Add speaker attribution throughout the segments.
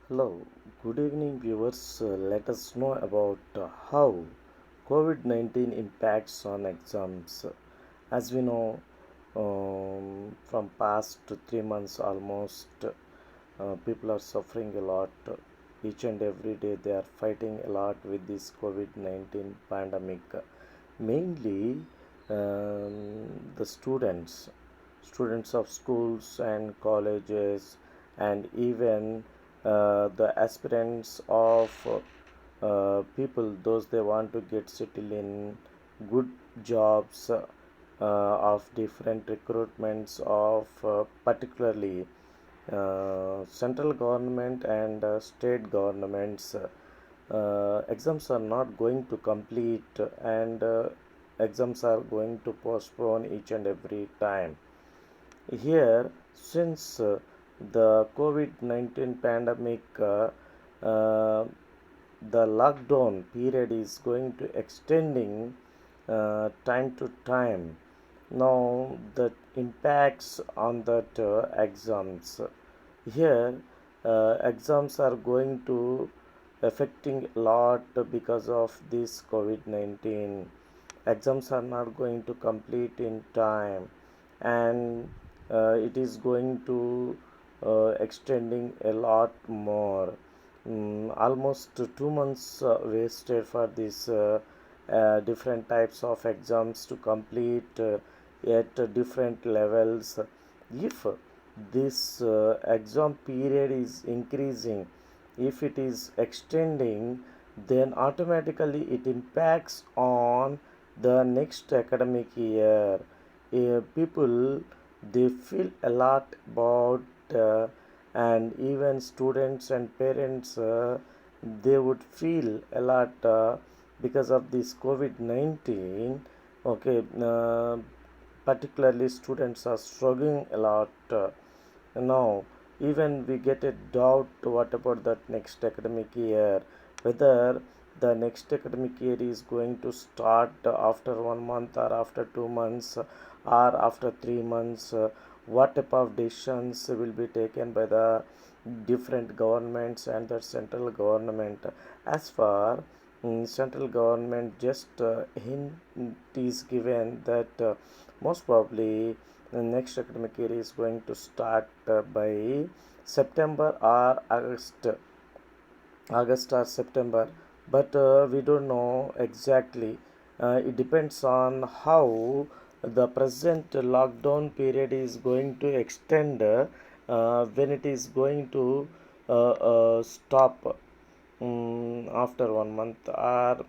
Speaker 1: Hello, good evening, viewers. Let us know about how COVID 19 impacts on exams. As we know, from past 3 months almost, people are suffering a lot. Each and every day, they are fighting a lot with this COVID 19 pandemic. Mainly, the students of schools and colleges, and even the aspirants of people, those they want to get settled in good jobs of different recruitments of particularly central government and state governments. Exams are not going to complete, and exams are going to postpone each and every time. Here, since the COVID 19 pandemic, uh, the lockdown period is going to extending time to time. Now, the impacts on that exams. Here, exams are going to affecting a lot because of this COVID 19. Exams are not going to complete in time, and it is going to extending a lot more. Almost 2 months wasted for this different types of exams to complete at different levels. If this exam period is increasing, if it is extending, then automatically it impacts on the next academic year. People, they feel a lot about, and even students and parents, they would feel a lot because of this COVID 19. Okay, particularly students are struggling a lot now. Even we get a doubt what about that next academic year, whether the next academic year is going to start after 1 month or after 2 months or after 3 months. What type of decisions will be taken by the different governments and the central government. As far central government, just hint is given that most probably the next academic year is going to start by September or August or September, but we don't know exactly. It depends on how the present lockdown period is going to extend, when it is going to stop, after 1 month or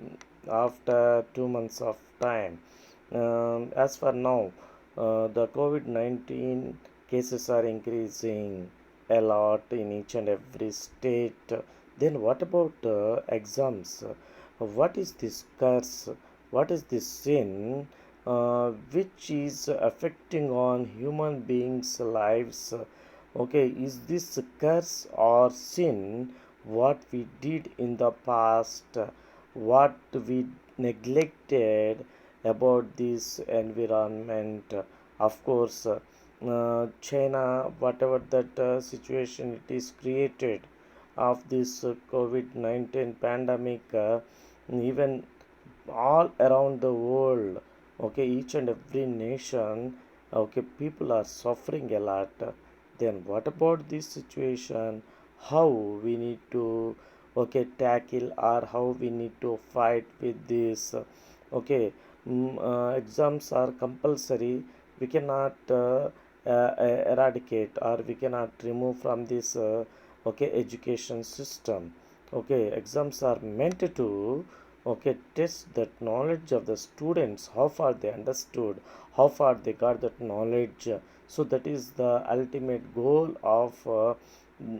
Speaker 1: after 2 months of time. As for now, the COVID 19 cases are increasing a lot in each and every state. Then, what about exams? What is this curse? What is this sin which is affecting on human beings' lives? Okay, is this curse or sin what we did in the past, what we neglected about this environment? Of course, China, whatever that situation it is created of this COVID 19 pandemic, even all around the world, okay, each and every nation, okay, people are suffering a lot. Then what about this situation? How we need to, okay, tackle, or how we need to fight with this? Okay, exams are compulsory. We cannot eradicate, or we cannot remove from this okay, education system. Okay, exams are meant to, okay, test that knowledge of the students, how far they understood, how far they got that knowledge. So that is the ultimate goal of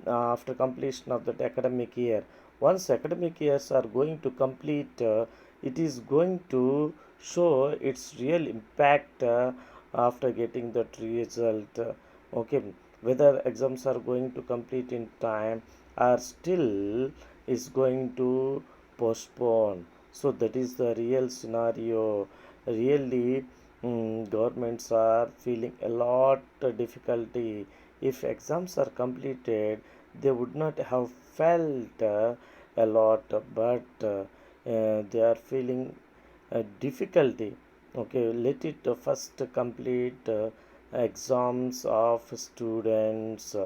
Speaker 1: after completion of that academic year. Once academic years are going to complete, it is going to show its real impact after getting that result. Okay, whether exams are going to complete in time or still is going to postpone. So that is the real scenario. Really, governments are feeling a lot difficulty. If exams are completed, they would not have felt a lot, but they are feeling difficulty. Okay, let it first complete exams of students.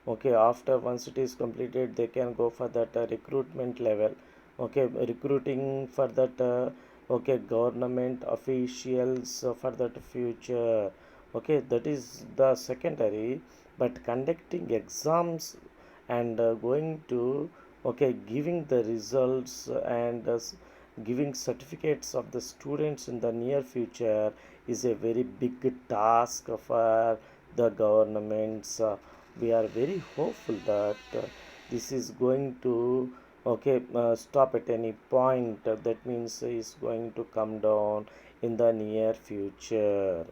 Speaker 1: Okay, after once it is completed, they can go for that recruitment level. Okay, recruiting for that okay, government officials for that future. Okay, that is the secondary, but conducting exams and going to okay, giving the results and giving certificates of the students in the near future is a very big task for the governments. We are very hopeful that this is going to okay, stop at any point. That means is going to come down in the near future.